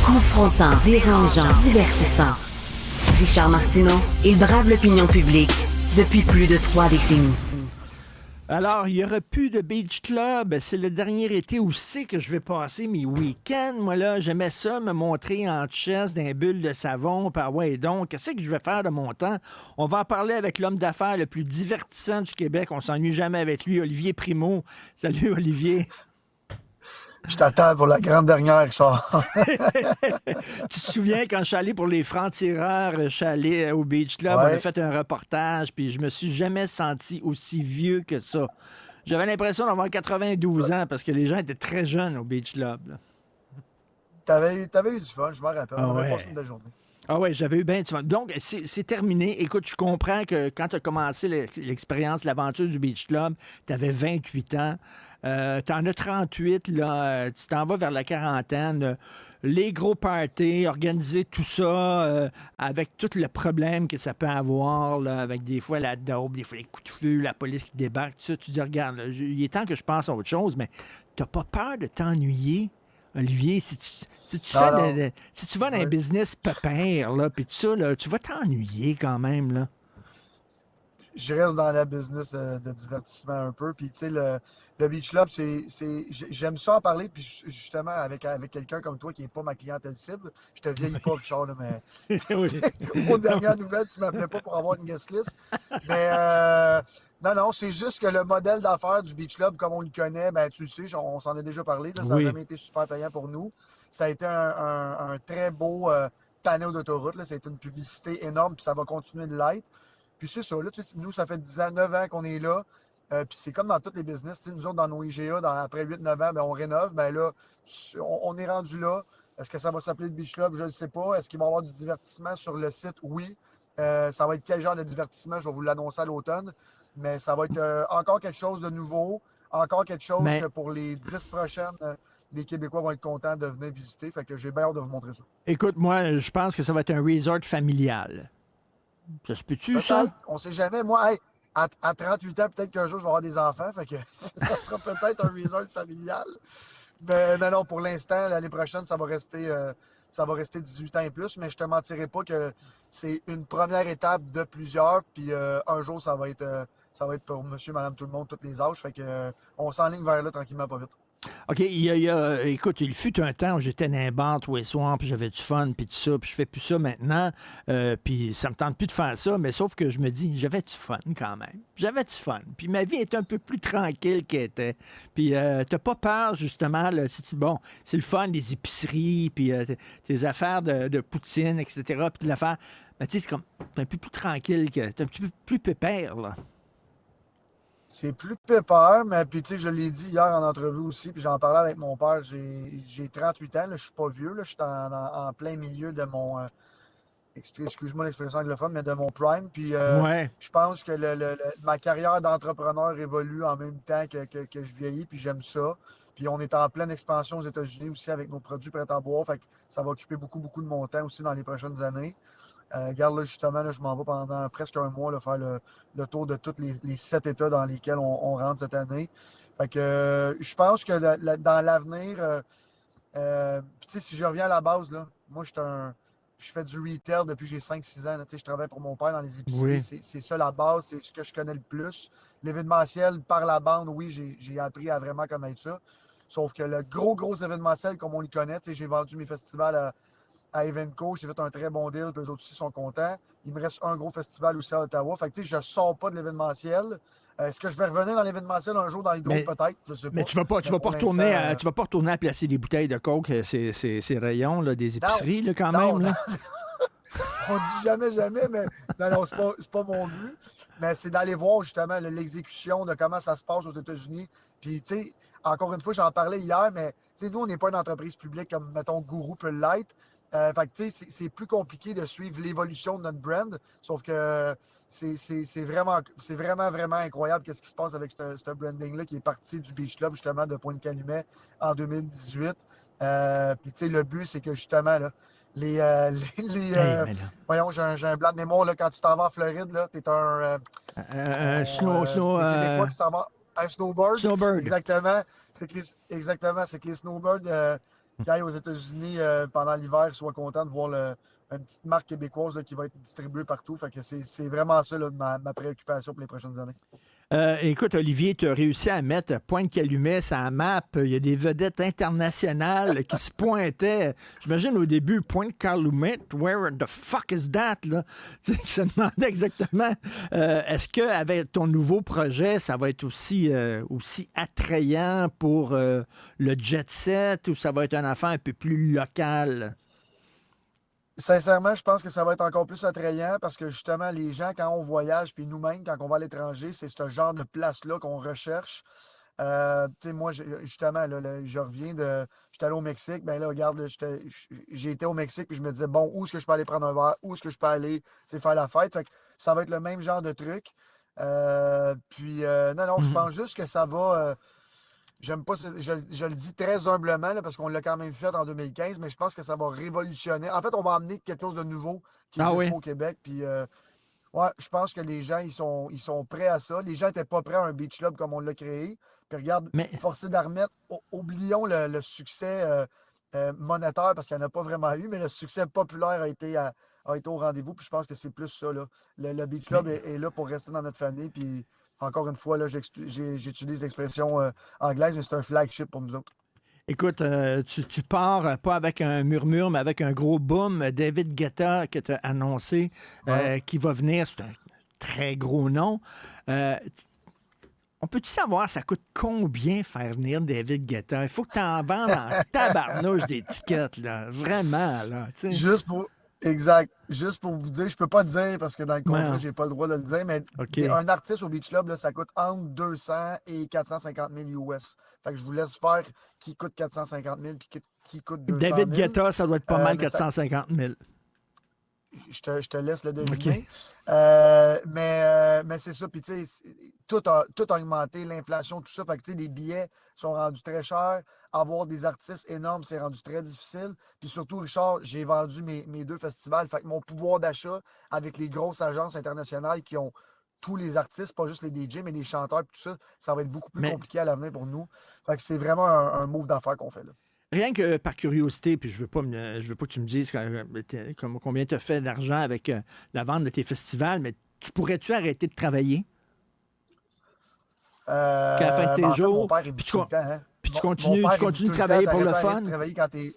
Confrontant, dérangeant, divertissant. Richard Martineau, il brave l'opinion publique depuis plus de 3 décennies. Alors, il n'y aura plus de beach club. C'est le dernier été où c'est que je vais passer mes week-ends. Moi, là, j'aimais ça, me montrer en chest dans bulle de savon. Puis, ouais, donc, qu'est-ce que je vais faire de mon temps? On va en parler avec l'homme d'affaires le plus divertissant du Québec. On s'ennuie jamais avec lui, Olivier Primo. Salut, Olivier. Je t'attends pour la grande dernière, Richard. Tu te souviens quand je suis allé pour les francs-tireurs, je suis allé au Beach Club, on a Ouais. fait un reportage, puis je me suis jamais senti aussi vieux que ça. J'avais l'impression d'avoir 92 ans parce que les gens étaient très jeunes au Beach Club, là. T'avais eu du fun, je m'en rappelle. Ah On avait ouais. passé une belle journée. Ah ouais, j'avais eu bien du fun. Donc, c'est terminé. Écoute, je comprends que quand tu as commencé l'expérience, l'aventure du Beach Club, tu avais 28 ans. Tu en as 38, là. Tu t'en vas vers la quarantaine. Les gros parties, organiser tout ça avec tout le problème que ça peut avoir, là, avec des fois la dope, des fois les coups de feu, la police qui débarque, tout ça. Tu dis, regarde, là, il est temps que je pense à autre chose, mais t'as pas peur de t'ennuyer? Olivier, Non, non. si tu vas dans un Ouais. business pépère, là, puis tout ça, là, tu vas t'ennuyer quand même, là. Je reste dans la business de divertissement un peu. Puis, tu sais, le Beach Club, j'aime ça en parler. Puis, justement, avec quelqu'un comme toi qui n'est pas ma clientèle cible, je te vieillis pas, Richard, là, mais Oui. aux dernières nouvelles, tu m'appelais pas pour avoir une guest list. Mais, non, non, c'est juste que le modèle d'affaires du Beach Club, comme on le connaît, ben, tu le sais, on s'en a déjà parlé, là, ça n'a Oui. jamais été super payant pour nous. Ça a été un très beau panneau d'autoroute, là. Ça a été une publicité énorme, puis ça va continuer de l'être. Puis c'est ça, là, tu sais, nous, ça fait 10 ans, 9 ans qu'on est là. Puis c'est comme dans tous les business. Tu sais, nous autres, dans nos IGA, après 8-9 ans, ben, on rénove. Ben là, on est rendu là. Est-ce que ça va s'appeler le Beach Club? Je ne sais pas. Est-ce qu'il va y avoir du divertissement sur le site? Oui. Ça va être quel genre de divertissement? Je vais vous l'annoncer à l'automne. Mais ça va être encore quelque chose de nouveau. Encore quelque chose Mais que pour les 10 prochaines, les Québécois vont être contents de venir visiter. Fait que j'ai bien hâte de vous montrer ça. écoute, moi, je pense que ça va être un resort familial. Ça se peut-tu, ça? Peut-être, on sait jamais. Moi, hey, à 38 ans, peut-être qu'un jour, je vais avoir des enfants. Fait que ça sera peut-être un resort familial. Mais non, non, pour l'instant, l'année prochaine, ça va rester 18 ans et plus. Mais je te mentirai pas que c'est une première étape de plusieurs. Puis un jour, ça va être pour monsieur, madame, tout le monde, tous les âges. Fait que on s'enligne vers là tranquillement, pas vite. OK, écoute, il fut un temps où j'étais dans un bar tous les soirs, puis j'avais du fun, puis tout ça, puis je fais plus ça maintenant, puis ça me tente plus de faire ça, mais sauf que je me dis, j'avais du fun quand même. J'avais du fun. Puis ma vie est un peu plus tranquille qu'elle était. Puis t'as pas peur, justement, là, si tu, bon, c'est le fun, les épiceries, puis tes affaires de poutine, etc., puis de l'affaire, mais tu sais, c'est comme, t'es un peu plus tranquille, t'es un petit peu plus pépère, là. C'est plus pépère, mais puis tu sais, je l'ai dit hier en entrevue aussi, puis j'en parlais avec mon père, j'ai 38 ans, là, je suis pas vieux, là, je suis en plein milieu de mon, excuse-moi l'expression anglophone, mais de mon prime, puis Ouais. je pense que ma carrière d'entrepreneur évolue en même temps que je vieillis, puis j'aime ça. Puis on est en pleine expansion aux États-Unis aussi avec nos produits prêts à boire, fait que ça va occuper beaucoup, beaucoup de mon temps aussi dans les prochaines années. Regarde, là, justement, là, je m'en vais pendant presque un mois là, faire le tour de tous les 7 États dans lesquels on rentre cette année. Fait que je pense que dans l'avenir, puis tu sais, si je reviens à la base, là, moi, je fais du retail depuis que j'ai 5-6 ans. Là, tu sais, je travaille pour mon père dans les épiceries. Oui. C'est ça la base, c'est ce que je connais le plus. L'événementiel, par la bande, oui, j'ai appris à vraiment connaître ça. Sauf que le gros événementiel, comme on le connaît, tu sais, j'ai vendu mes festivals à Evenco, j'ai fait un très bon deal, puis eux autres aussi sont contents. Il me reste un gros festival aussi à Ottawa. Fait que tu sais, je sors pas de l'événementiel. Est-ce que je vais revenir dans l'événementiel un jour dans les gros? Mais Peut-être, je sais Mais pas. tu Mais vas pas pour retourner l'instant, à, tu vas pas retourner à placer des bouteilles de coke, ces rayons là, des non, épiceries là, quand non, même non. là. On dit jamais, jamais, mais non, non, c'est pas mon but. Mais c'est d'aller voir justement l'exécution de comment ça se passe aux États-Unis. Puis, tu sais, encore une fois, j'en parlais hier, mais tu sais, nous, on n'est pas une entreprise publique comme, mettons, Guru peut l'être. Fait que, tu sais, c'est plus compliqué de suivre l'évolution de notre brand. Sauf que c'est vraiment incroyable qu'est-ce qui se passe avec ce branding-là qui est parti du Beach Club, justement, de Pointe-Calumet en 2018. Puis, tu sais, le but, c'est que justement, là, les, euh, les, Hey, mais là. voyons, j'ai un blanc de mémoire, là, quand tu t'en vas en Floride, là, t'es Snow, des Québécois qui s'en vont un snowboard. Snowbird. Exactement. C'est que les snowbirds, qu'ils aillent aux États-Unis pendant l'hiver, ils soient contents de voir une petite marque québécoise là, qui va être distribuée partout. Fait que c'est vraiment ça là, ma préoccupation pour les prochaines années. Écoute, Olivier, tu as réussi à mettre Pointe-Calumet sur la map. Il y a des vedettes internationales qui se pointaient. J'imagine au début, Pointe-Calumet, where the fuck is that? Là? Tu sais, qui se demandait exactement est-ce qu'avec ton nouveau projet, ça va être aussi attrayant pour le jet set ou ça va être une affaire un peu plus locale? Sincèrement, je pense que ça va être encore plus attrayant parce que justement, les gens, quand on voyage, puis nous-mêmes, quand on va à l'étranger, c'est ce genre de place-là qu'on recherche. Tu sais, moi, justement, là, je reviens de. J'étais allé au Mexique. Ben là, regarde, là, j'ai été au Mexique, puis je me disais, bon, où est-ce que je peux aller prendre un verre? Où est-ce que je peux aller, tu sais, faire la fête? Fait que ça va être le même genre de truc. Non, non, je Mhm. pense juste que ça va. J'aime pas, je le dis très humblement, là, parce qu'on l'a quand même fait en 2015, mais je pense que ça va révolutionner. En fait, on va amener quelque chose de nouveau qui Ah n'existe oui. pas au Québec. Puis, ouais, je pense que les gens, ils sont prêts à ça. Les gens n'étaient pas prêts à un beach club comme on l'a créé. Puis regarde, Mais, forcé d'armettre, oublions le succès monétaire parce qu'il n'y en a pas vraiment eu, mais le succès populaire a été au rendez-vous. Puis je pense que c'est plus ça, là. Le beach club mais est là pour rester dans notre famille. Puis encore une fois, là, j'utilise l'expression anglaise, mais c'est un flagship pour nous autres. écoute, tu pars pas avec un murmure, mais avec un gros boom. David Guetta, que tu as annoncé, Ouais. qui va venir. C'est un très gros nom. Euh, on peut-tu savoir, ça coûte combien faire venir David Guetta? Il faut que tu en vendes en tabarnouche d'étiquettes, là. Vraiment, là. Tu sais. Juste pour. Exact. Juste pour vous dire, je peux pas te dire parce que dans le contrat, Ouais, j'ai pas le droit de le dire, mais OK. un artiste au Beach Club, là, ça coûte entre 200 et 450 000 US. Fait que je vous laisse faire qui coûte 450 000 puis qui coûte 200 David 000. Guetta, ça doit être pas mal Mais 450 000. je te laisse le OK. deviner. Mais c'est ça. Puis, tu sais, tout a augmenté, l'inflation, tout ça. Fait que, tu sais, les billets sont rendus très chers. Avoir des artistes énormes, c'est rendu très difficile. Puis surtout, Richard, j'ai vendu mes deux festivals. Fait que mon pouvoir d'achat avec les grosses agences internationales qui ont tous les artistes, pas juste les DJ, mais les chanteurs, puis tout ça, ça va être beaucoup plus Mais compliqué à l'avenir pour nous. Fait que c'est vraiment un move d'affaires qu'on fait là. rien que par curiosité, puis je veux pas que tu me dises combien tu as fait d'argent avec la vente de tes festivals, mais tu pourrais-tu arrêter de travailler? Qu'à la fin de tes En fait, mon jours, père, il me puis dit tout le temps, hein. tu Mon continues, tu père, il me dit continues tout de le temps, travailler pour t'aurais le pas arrêté fun? de travailler quand t'es.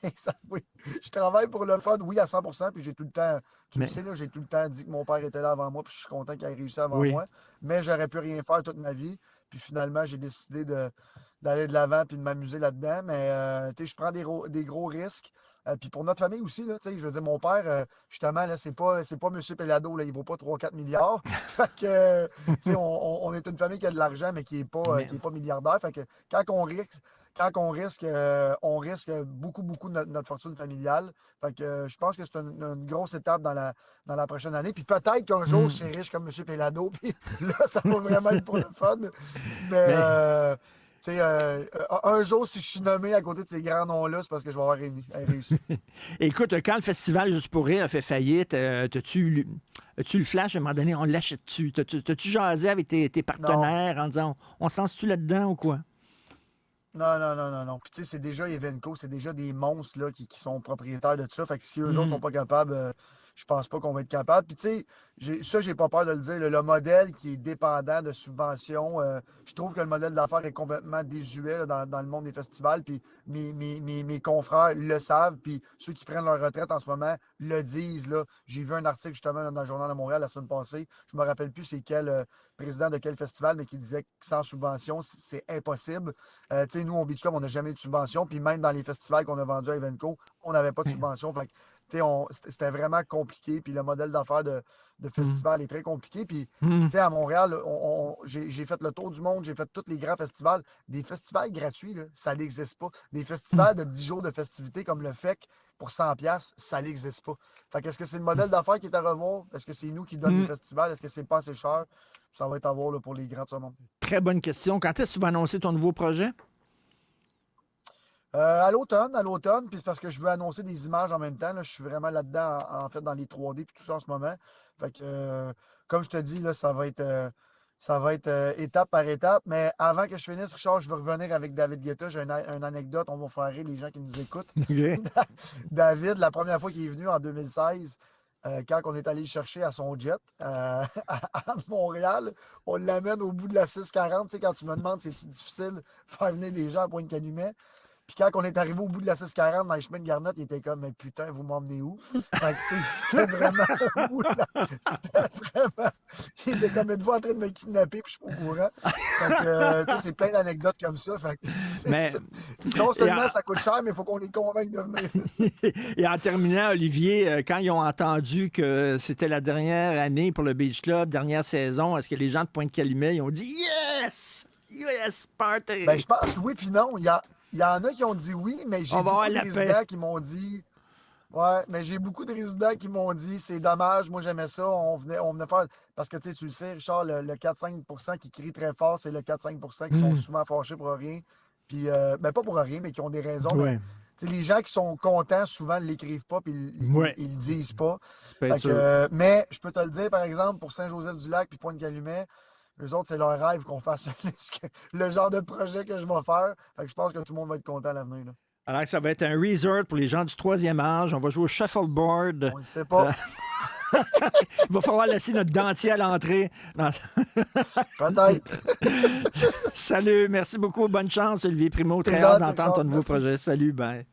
Exact, oui. Je travaille pour le fun, oui, à 100%, puis j'ai tout le temps, tu le Mais sais, là, j'ai tout le temps dit que mon père était là avant moi, puis je suis content qu'il ait réussi avant oui. moi, mais j'aurais pu rien faire toute ma vie, puis finalement, j'ai décidé d'aller de l'avant puis de m'amuser là-dedans, mais tu sais, je prends des gros risques, puis pour notre famille aussi, là, tu sais, je veux dire, mon père, justement, là, c'est pas M. Pelado, là, il vaut pas 3 4 milliards, fait que, tu sais, on est une famille qui a de l'argent, mais Mais, qui est pas milliardaire, fait que quand on risque beaucoup, beaucoup de notre fortune familiale. Fait que je pense que c'est une grosse étape dans la prochaine année. Puis peut-être qu'un jour, je hmm, serai riche comme M. Pelado. Puis là, ça va vraiment être pour le fun. Mais mais tu sais, un jour, si je suis nommé à côté de ces grands noms-là, c'est parce que je vais avoir réussi. écoute, quand le festival Juste pour rire a fait faillite, as-tu le flash à un moment donné, on l'achète-tu? T'as-tu jasé avec tes Non. partenaires en disant on se lance-tu là-dedans ou quoi? Non, non, non, non, non. Puis tu sais, c'est déjà Evenco, c'est déjà des monstres là, qui sont propriétaires de tout ça. Fait que si eux autres sont Mhm. pas capables, je pense pas qu'on va être capable. Puis tu sais, j'ai pas peur de le dire. Le modèle qui est dépendant de subventions, je trouve que le modèle d'affaires est complètement désuet là, dans le monde des festivals. Puis mes confrères le savent. Puis ceux qui prennent leur retraite en ce moment le disent. Là. J'ai vu un article justement là, dans le Journal de Montréal la semaine passée. Je me rappelle plus c'est quel président de quel festival, mais qui disait que sans subvention, c'est impossible. Tu sais, nous, au Beach Club, on n'a jamais eu de subvention. Puis même dans les festivals qu'on a vendus à Evenco, on n'avait pas de subvention. Fait que, tu sais, c'était vraiment compliqué. Puis le modèle d'affaires de Mhm. festival est très compliqué. Puis, tu Mhm. sais, à Montréal, j'ai fait le tour du monde, j'ai fait tous les grands festivals. Des festivals gratuits, là, ça n'existe pas. Des festivals de 10 jours de festivités comme le FEC pour 100$, ça n'existe pas. Fait que est-ce que c'est le modèle d'affaires qui est à revoir? Est-ce que c'est nous qui donnons les Mhm. festivals? Est-ce que c'est pas assez cher? Ça va être à voir là, pour les grands de ce monde. Très bonne question. Quand est-ce que tu vas annoncer ton nouveau projet? À l'automne, puis c'est parce que je veux annoncer des images en même temps. Là, je suis vraiment là-dedans, en fait, dans les 3D puis tout ça en ce moment. Fait que, comme je te dis, là, Ça va être étape par étape. Mais avant que je finisse, Richard, je veux revenir avec David Guetta. J'ai une anecdote. On va faire rire les gens qui nous écoutent. OK. David, la première fois qu'il est venu en 2016, quand on est allé le chercher à son jet à Montréal, on l'amène au bout de la 640. Tu sais, quand tu me demandes, c'est-tu difficile de faire venir des gens à Pointe-Calumet? Puis quand on est arrivé au bout de la 640 dans les chemins de Garnotte, il était comme, mais putain, vous m'emmenez où? Fait que, tu sais, c'était vraiment au bout de c'était vraiment. Il était comme, êtes-vous en train de me kidnapper? Puis je suis pas au courant. Fait que, tu sais, c'est plein d'anecdotes comme ça. Fait que, Mais- non seulement ça coûte cher, mais il faut qu'on les convainque de venir. Et en terminant, Olivier, quand ils ont entendu que c'était la dernière année pour le Beach Club, dernière saison, est-ce que les gens de Pointe-Calumet, ils ont dit « Yes! Yes, party! » Ben, je pense oui, puis non. Il y en a qui ont dit oui, mais j'ai On va avoir beaucoup de la résidents paix. qui m'ont dit. Ouais, mais j'ai beaucoup de résidents qui m'ont dit c'est dommage, moi j'aimais ça, on venait faire. Parce que tu le sais, Richard, le 4-5% qui crie très fort, c'est le 4-5% qui sont souvent fâchés pour rien. Puis, ben pas pour rien, mais qui ont des raisons. Ouais. Mais, tu sais, les gens qui sont contents, souvent, ne l'écrivent pas, puis Ouais. ils le disent pas. peut être Fait que, sûr. mais je peux te le dire, par exemple, pour Saint-Joseph-du-Lac puis Pointe-Calumet, eux autres, c'est leur rêve qu'on fasse le genre de projet que je vais faire. Fait que je pense que tout le monde va être content à l'avenir, là. Alors que ça va être un resort pour les gens du troisième âge. On va jouer au shuffleboard. On ne sait pas. Il va falloir laisser notre dentier à l'entrée. Non. Peut-être. Salut, merci beaucoup. Bonne chance, Olivier Primo. T'es Très hâte gentil, d'entendre ton Richard. nouveau Merci. projet. Salut, bye.